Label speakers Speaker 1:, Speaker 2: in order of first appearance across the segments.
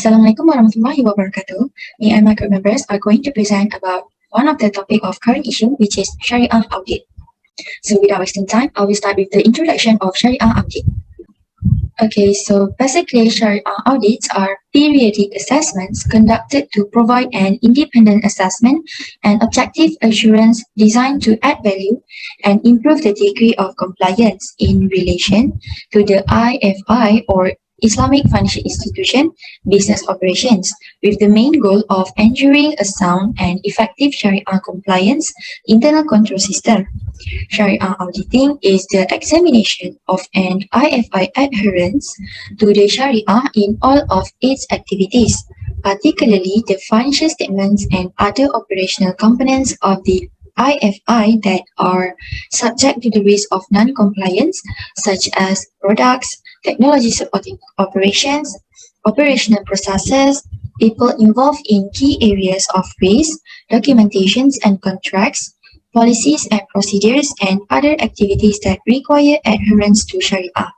Speaker 1: Assalamualaikum warahmatullahi wabarakatuh. Me and my group members are going to present about one of the topic of current issue, which is Shariah audit. So without wasting time, I will start with the introduction of Shariah audit. Okay, so basically Shariah audits are periodic assessments conducted to provide an independent assessment and objective assurance designed to add value and improve the degree of compliance in relation to the IFI or Islamic Financial Institution business operations, with the main goal of ensuring a sound and effective Shariah compliance internal control system. Shariah auditing is the examination of an IFI adherence to the Shariah in all of its activities, particularly the financial statements and other operational components of the IFI that are subject to the risk of non-compliance, such as products, technology supporting operations, operational processes, people involved in key areas of risk, documentations and contracts, policies and procedures, and other activities that require adherence to Shariah.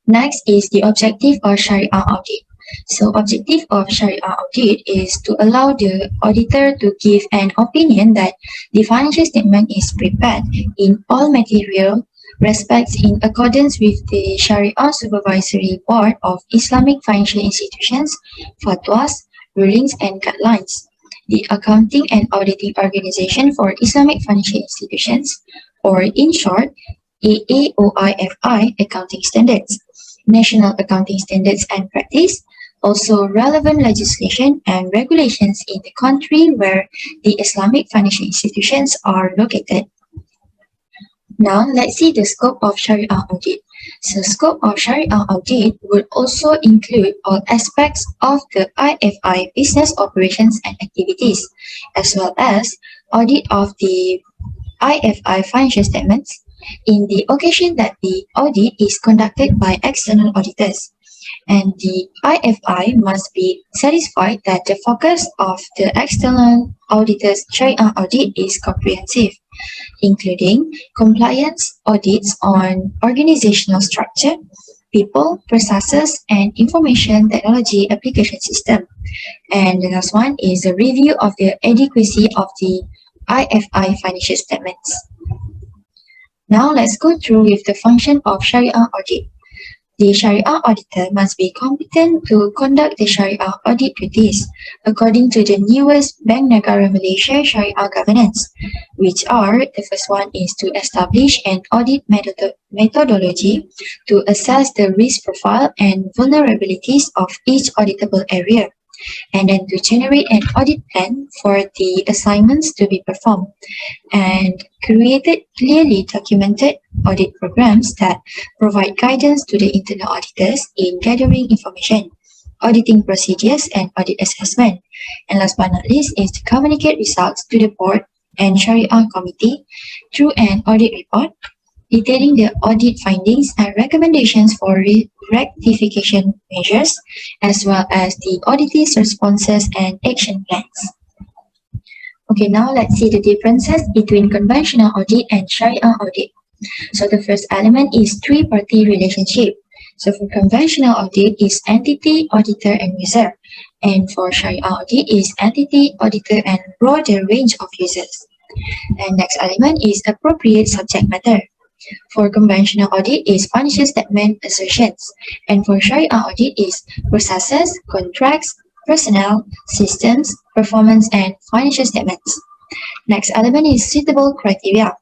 Speaker 1: Next is the objective of Shariah audit. So objective of Shariah audit is to allow the auditor to give an opinion that the financial statement is prepared in all material respects in accordance with the Shariah Supervisory Board of Islamic Financial Institutions, fatwas, rulings and guidelines, the Accounting and Auditing Organization for Islamic Financial Institutions, or in short, AAOIFI accounting standards, national accounting standards and practice, also relevant legislation and regulations in the country where the Islamic financial institutions are located. Now, let's see the scope of Shariah audit. So, scope of Shariah audit would also include all aspects of the IFI business operations and activities, as well as audit of the IFI financial statements in the occasion that the audit is conducted by external auditors. And the IFI must be satisfied that the focus of the external auditor's Shariah audit is comprehensive, including compliance audits on organizational structure, people, processes, and information technology application system. And the last one is a review of the adequacy of the IFI financial statements. Now let's go through with the function of Shariah audit. The Shariah auditor must be competent to conduct the Shariah audit duties according to the newest Bank Negara Malaysia Shariah governance, which are, the first one is to establish an audit methodology to assess the risk profile and vulnerabilities of each auditable area, and then to generate an audit plan for the assignments to be performed, and created clearly documented audit programs that provide guidance to the internal auditors in gathering information, auditing procedures, and audit assessment. And last but not least is to communicate results to the board and Shariah committee through an audit report detailing the audit findings and recommendations for rectification measures, as well as the auditor's responses and action plans. Okay, now let's see the differences between conventional audit and Shariah audit. So the first element is three-party relationship. So for conventional audit is entity, auditor, and user. And for Shariah audit is entity, auditor, and broader range of users. And next element is appropriate subject matter. For conventional audit is financial statement assertions, and for Shariah audit is processes, contracts, personnel, systems, performance, and financial statements. Next element is suitable criteria.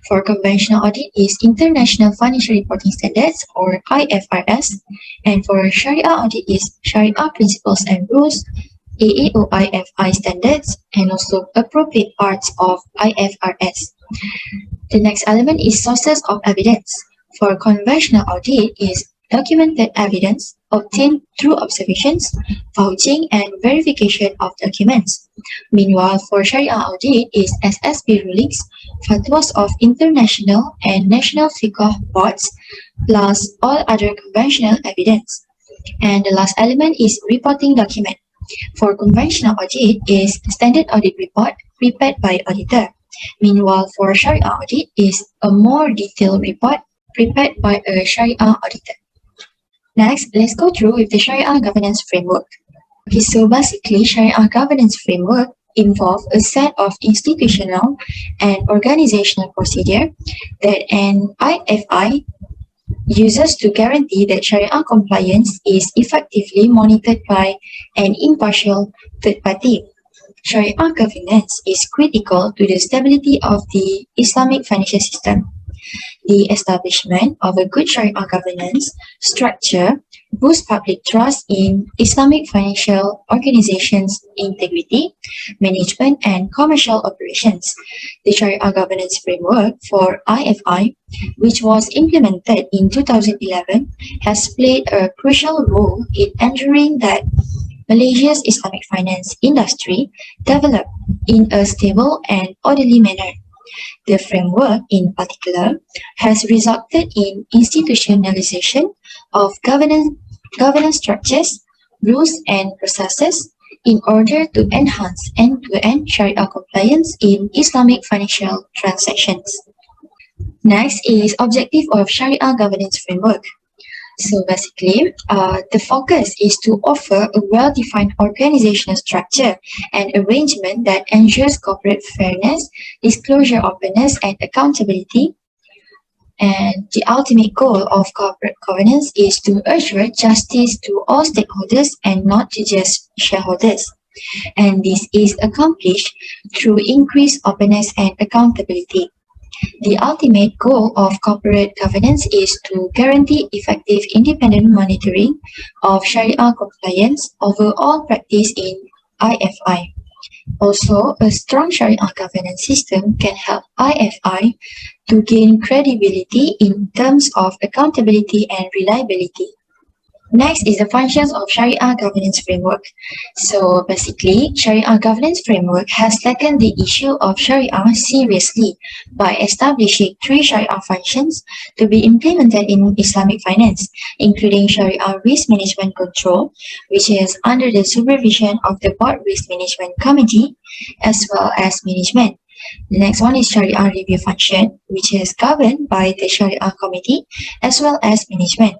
Speaker 1: For conventional audit is International Financial Reporting Standards or IFRS, and for Shariah audit is Shariah Principles and Rules, AAOIFI standards, and also appropriate parts of IFRS. The next element is sources of evidence. For conventional audit is documented evidence obtained through observations, vouching, and verification of documents. Meanwhile, for Shariah audit is SSB rulings, fatwas of international and national fiqh boards, plus all other conventional evidence. And the last element is reporting document. For conventional audit is standard audit report prepared by auditor. Meanwhile, for Shariah audit is a more detailed report prepared by a Shariah auditor. Next, let's go through with the Sharia governance framework. Okay, so basically, Sharia governance framework involves a set of institutional and organizational procedure that an IFI uses to guarantee that Sharia compliance is effectively monitored by an impartial third party. Sharia governance is critical to the stability of the Islamic financial system. The establishment of a good Sharia governance structure boosts public trust in Islamic financial organizations' integrity, management, and commercial operations. The Sharia governance framework for IFI, which was implemented in 2011, has played a crucial role in ensuring that Malaysia's Islamic finance industry developed in a stable and orderly manner. The framework, in particular, has resulted in institutionalization of governance structures, rules, and processes in order to enhance end-to-end Sharia compliance in Islamic financial transactions. Next is objective of Sharia governance framework. So basically, the focus is to offer a well-defined organizational structure and arrangement that ensures corporate fairness, disclosure, openness, and accountability. And the ultimate goal of corporate governance is to assure justice to all stakeholders and not to just shareholders. And this is accomplished through increased openness and accountability. The ultimate goal of corporate governance is to guarantee effective independent monitoring of Sharia compliance over all practice in IFI. Also, a strong Sharia governance system can help IFI to gain credibility in terms of accountability and reliability. Next is the functions of Sharia governance framework. So basically, Sharia governance framework has taken the issue of Sharia seriously by establishing 3 Sharia functions to be implemented in Islamic finance, including Sharia risk management control, which is under the supervision of the Board Risk Management Committee, as well as management. The next one is Sharia review function, which is governed by the Sharia committee, as well as management.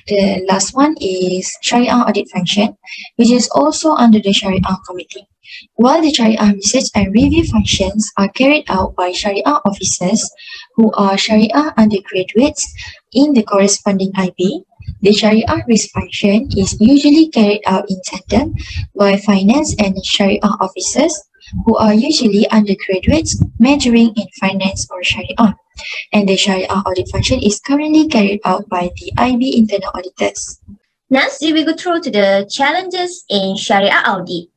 Speaker 1: The last one is Sharia audit function, which is also under the Sharia committee. While the Sharia research and review functions are carried out by Sharia officers who are Sharia undergraduates in the corresponding IB, the Sharia risk function is usually carried out in tandem by finance and Sharia officers who are usually undergraduates majoring in finance or Sharia. And the Sharia audit function is currently carried out by the IB internal auditors.
Speaker 2: Next, we will go through to the challenges in Sharia audit.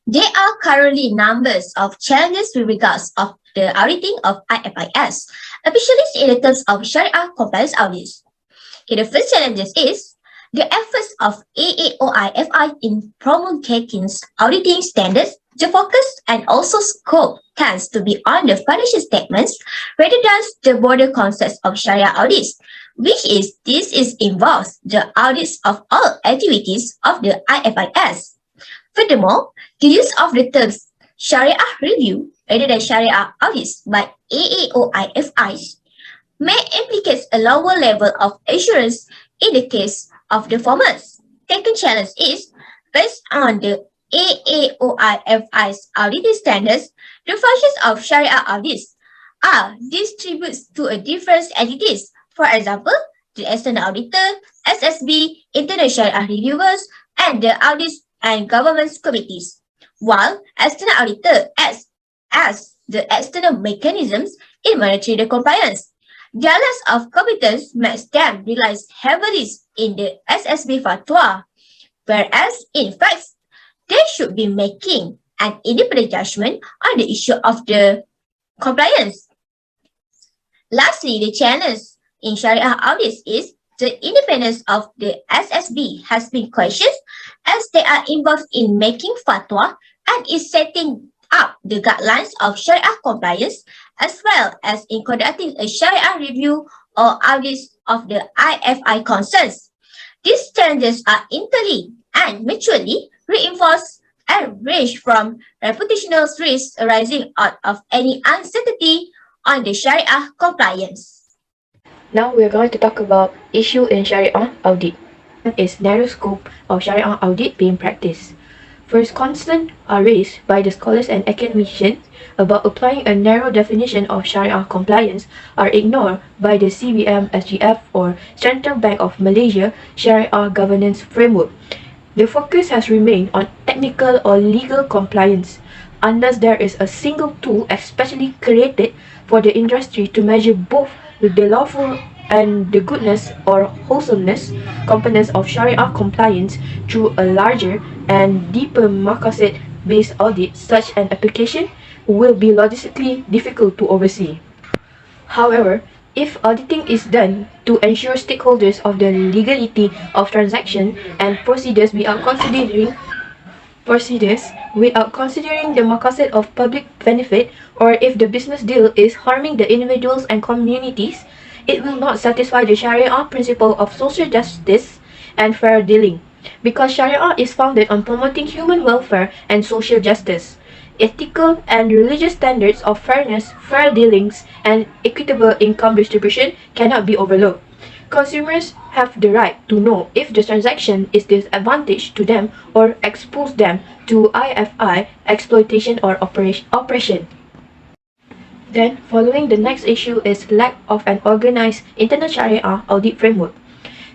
Speaker 2: There are currently numbers of challenges with regards of the auditing of IFIS, especially in the terms of Sharia compliance audits. Okay, the first challenge is the efforts of AAOIFI in promulgating auditing standards. The focus and also scope tends to be on the financial statements rather than the broader concepts of Sharia audits, this involves the audits of all activities of the IFIS. Furthermore, the use of the terms Sharia review rather than Sharia audits by AAOIFIs may implicate a lower level of assurance in the case of the formers. Second challenge is based on the AAOIFI's auditing standards, the functions of Sharia audits are distributed to different entities. For example, the external auditor, SSB, internal Sharia reviewers, and the audits and governance committees, while external auditor acts as the external mechanisms in monitoring the compliance. Their list of competence makes them rely heavily in the SSB fatwa, whereas in fact, they should be making an independent judgment on the issue of the compliance. Lastly, the challenge in Sharia audits is the independence of the SSB has been questioned as they are involved in making fatwa and is setting up the guidelines of Sharia compliance as well as in conducting a Sharia review or audits of the IFI concerns. These challenges are interlinked and mutually reinforce and range from reputational risks arising out of any uncertainty on the Sharia compliance.
Speaker 3: Now we are going to talk about issue in Shariah audit. Is narrow scope of Shariah audit being practiced. First, concerns are raised by the scholars and academicians about applying a narrow definition of Shariah compliance are ignored by the CBM SGF or Central Bank of Malaysia Shariah Governance Framework. The focus has remained on technical or legal compliance, unless there is a single tool especially created for the industry to measure both the lawful and the goodness or wholesomeness components of Sharia compliance through a larger and deeper maqasid-based audit. Such an application will be logistically difficult to oversee. However, if auditing is done to ensure stakeholders of the legality of transaction and procedures without considering the maqasid of public benefit, or if the business deal is harming the individuals and communities, it will not satisfy the Sharia principle of social justice and fair dealing. Because Sharia is founded on promoting human welfare and social justice, ethical and religious standards of fairness, fair dealings, and equitable income distribution cannot be overlooked. Consumers have the right to know if the transaction is disadvantageous to them or expose them to IFI exploitation or oppression. Then, following the next issue is lack of an organized internal Sharia audit framework.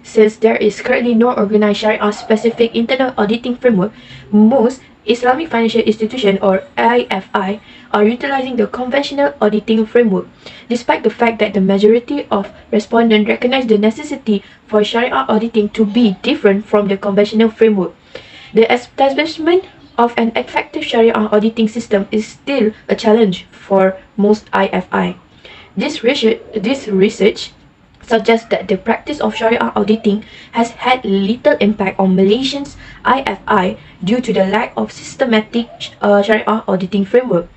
Speaker 3: Since there is currently no organized Sharia-specific internal auditing framework, most Islamic financial institutions or IFI are utilizing the conventional auditing framework, despite the fact that the majority of respondents recognize the necessity for Sharia auditing to be different from the conventional framework. The establishment of an effective Sharia auditing system is still a challenge for most IFI. This research suggests that the practice of Sharia auditing has had little impact on Malaysians' IFI due to the lack of systematic Sharia auditing framework.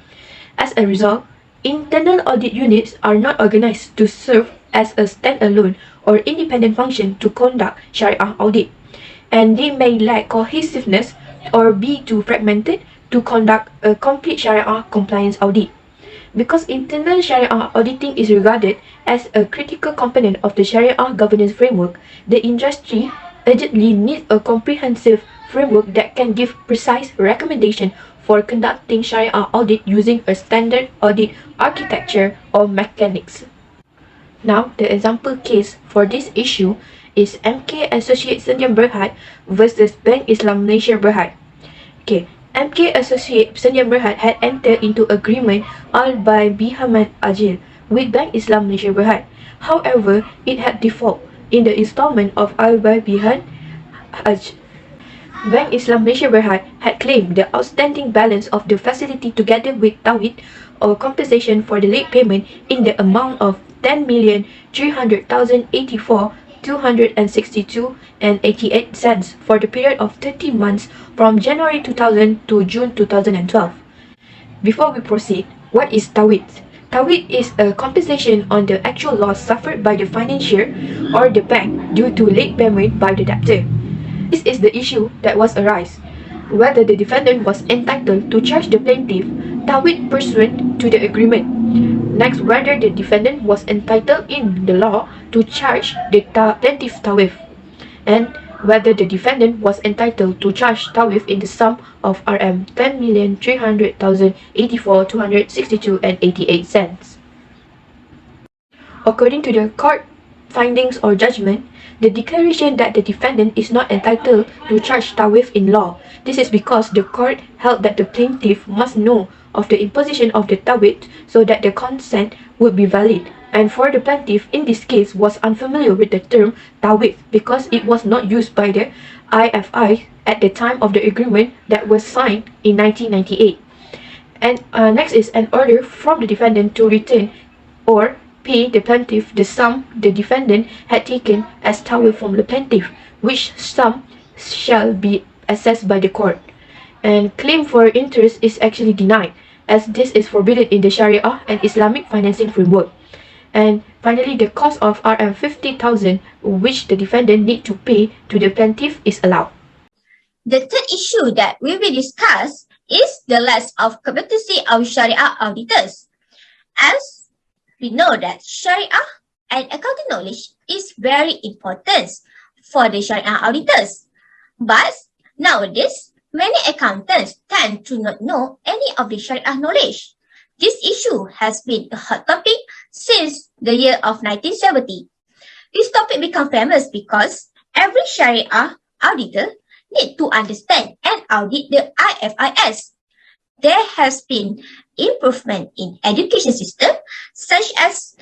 Speaker 3: As a result, internal audit units are not organized to serve as a standalone or independent function to conduct Sharia audit, and they may lack cohesiveness or be too fragmented to conduct a complete Sharia compliance audit. Because internal Sharia auditing is regarded as a critical component of the Sharia governance framework, the industry urgently needs a comprehensive framework that can give precise recommendations for conducting Sharia audit using a standard audit architecture or mechanics. Now, the example case for this issue is MK Associate Sendian Berhad versus Bank Islam Malaysia Berhad. Okay, MK Associate Sendian Berhad had entered into agreement by Bihaman Ajil with Bank Islam Malaysia Berhad. However, it had default in the installment of Al-Bai Bihan Aj. Bank Islam Malaysia Berhad had claimed the outstanding balance of the facility together with Tawid or compensation for the late payment in the amount of 10,300,084 262 and 88 cents for the period of 30 months from January 2000 to June 2012. Before we proceed, what is Tawid? Tawid is a compensation on the actual loss suffered by the financier or the bank due to late payment by the debtor. This is the issue that was arise, whether the defendant was entitled to charge the plaintiff Tawid pursuant to the agreement. Next, whether the defendant was entitled in the law to charge the plaintiff Tawif, and whether the defendant was entitled to charge Tawif in the sum of Rm 10,300,084 262 and 88 cents. According to the court findings or judgment, the declaration that the defendant is not entitled to charge Tawif in law. This is because the court held that the plaintiff must know of the imposition of the Tawid so that the consent would be valid, and for the plaintiff in this case was unfamiliar with the term Tawid because it was not used by the IFI at the time of the agreement that was signed in 1998. And next is an order from the defendant to return or pay the plaintiff the sum the defendant had taken as Tawid from the plaintiff, which sum shall be assessed by the court. And claim for interest is actually denied, as this is forbidden in the Sharia and Islamic financing framework. And finally, the cost of Rm 50,000 which the defendant need to pay to the plaintiff is allowed.
Speaker 2: The third issue that will be discussed is the lack of competency of Sharia auditors. As we know that Sharia and accounting knowledge is very important for the Shariah auditors. But nowadays, many accountants tend to not know any of the Shariah knowledge. This issue has been a hot topic since the year of 1970. This topic became famous because every Shariah auditor needs to understand and audit the IFIS. There has been improvement in education system, such as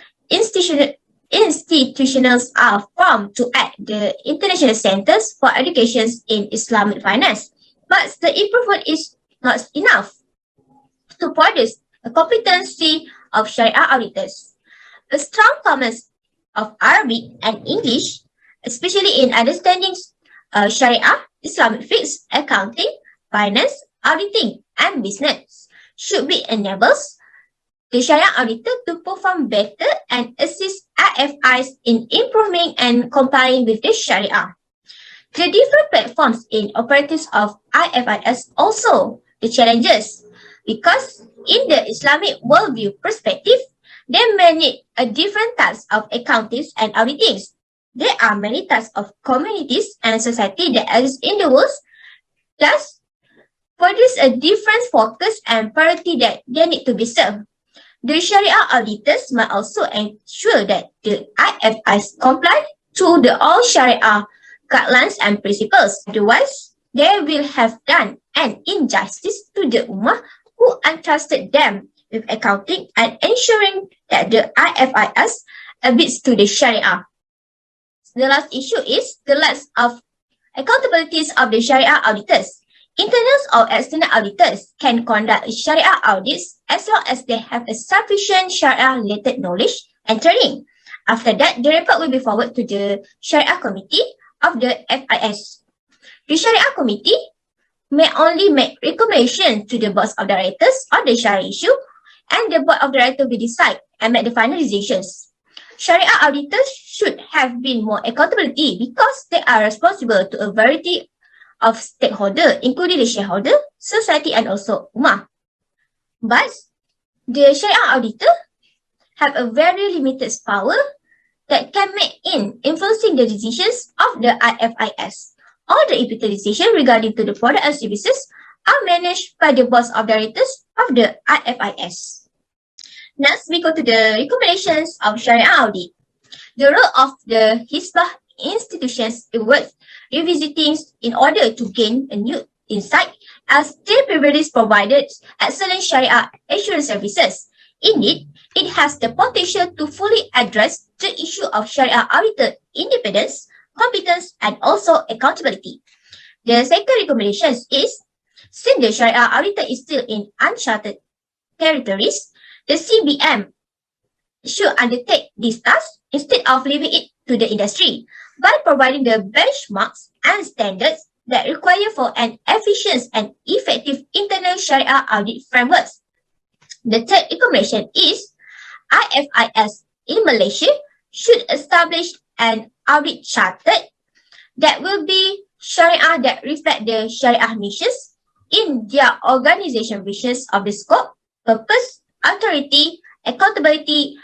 Speaker 2: institutions are formed to add the international centers for education in Islamic finance. But the improvement is not enough to produce a competency of Sharia auditors. A strong command of Arabic and English, especially in understanding Sharia, Islamic fiqh, accounting, finance, auditing, and business, should be enables the Sharia auditor to perform better and assist IFIs in improving and complying with the Sharia. The different platforms in operators of IFIS also the challenges, because in the Islamic worldview perspective, there may need a different types of accountings and auditings. There are many types of communities and society that exist in the world, thus produce a different focus and priority that they need to be served. The Sharia auditors must also ensure that the IFIs comply to the all Sharia guidelines and principles. Otherwise, they will have done an injustice to the Ummah who entrusted them with accounting and ensuring that the IFIs adheres to the Sharia. The last issue is the lack of accountabilities of the Sharia auditors. Internal or external auditors can conduct Sharia audits as long as they have a sufficient Sharia-related knowledge and training. After that, the report will be forwarded to the Sharia Committee of the FIS. The Sharia Committee may only make recommendations to the Board of Directors on the Sharia issue, and the Board of Directors will decide and make the final decisions. Sharia auditors should have been more accountability because they are responsible to a variety of stakeholders, including the shareholder, society, and also Ummah. But the Sharia auditor have a very limited power that can make in influencing the decisions of the IFIS. All the equity decisions regarding to the product and services are managed by the Board of Directors of the IFIS. Next, we go to the recommendations of Sharia audit. The role of the Hizbah institutions is worth revisiting in order to gain a new insight, as they previously provided excellent Sharia assurance services. Indeed, it has the potential to fully address the issue of Sharia auditor independence, competence, and also accountability. The second recommendation is, since the Sharia auditor is still in uncharted territories, the CBM should undertake this task instead of leaving it to the industry by providing the benchmarks and standards that require for an efficient and effective internal Sharia audit framework. The third recommendation is IFIS in Malaysia should establish an audit charter that will be Sharia that reflect the Sharia missions in their organization visions of the scope, purpose, authority, accountability,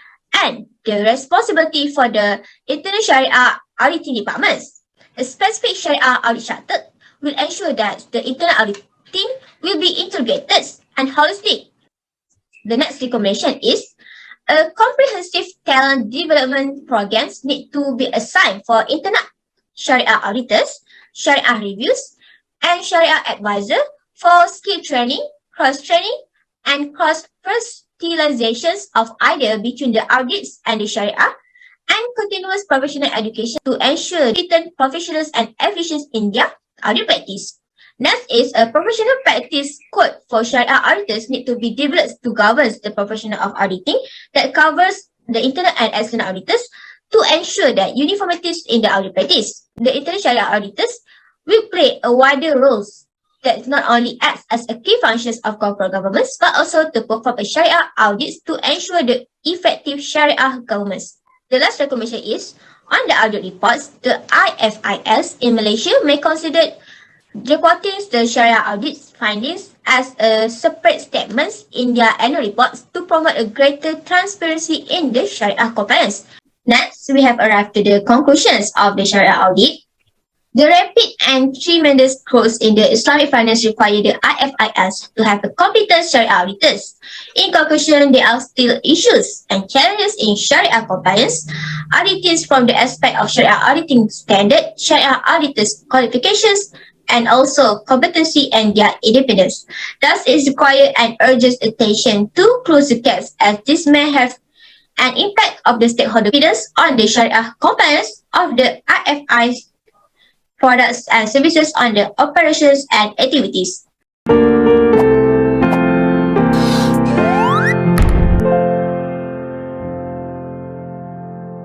Speaker 2: and the responsibility for the internal Sharia auditing departments. A specific Sharia audit charter will ensure that the internal auditing will be integrated and holistic. The next recommendation is a comprehensive talent development programs need to be assigned for internal Sharia auditors, Sharia reviews, and Sharia advisor for skill training, cross-training, and cross-fertilizations of idea between the audits and the Sharia, and continuous professional education to ensure return professionals and efficiency in their audit practice. Next is a professional practice code for Sharia auditors need to be developed to govern the profession of auditing that covers the internal and external auditors to ensure that uniformity in the audit practice. The internal Sharia auditors will play a wider role that not only acts as a key functions of corporate governments but also to perform a Sharia audits to ensure the effective Sharia governments. The last recommendation is, on the audit reports, the IFIS in Malaysia may consider reporting the Sharia audit findings as a separate statements in their annual reports to promote a greater transparency in the Sharia compliance. Next, we have arrived to the conclusions of the Shariah audit. The rapid and tremendous growth in the Islamic finance require the IFIS to have a competent Sharia auditors. In conclusion, there are still issues and challenges in Sharia compliance. Auditors from the aspect of Sharia auditing standard, Sharia auditors qualifications, and also competency and their independence. Thus, it is required an urgent attention to close the gaps as this may have an impact of the stakeholder confidence on the Sharia compliance of the IFIS products and services on the operations and activities.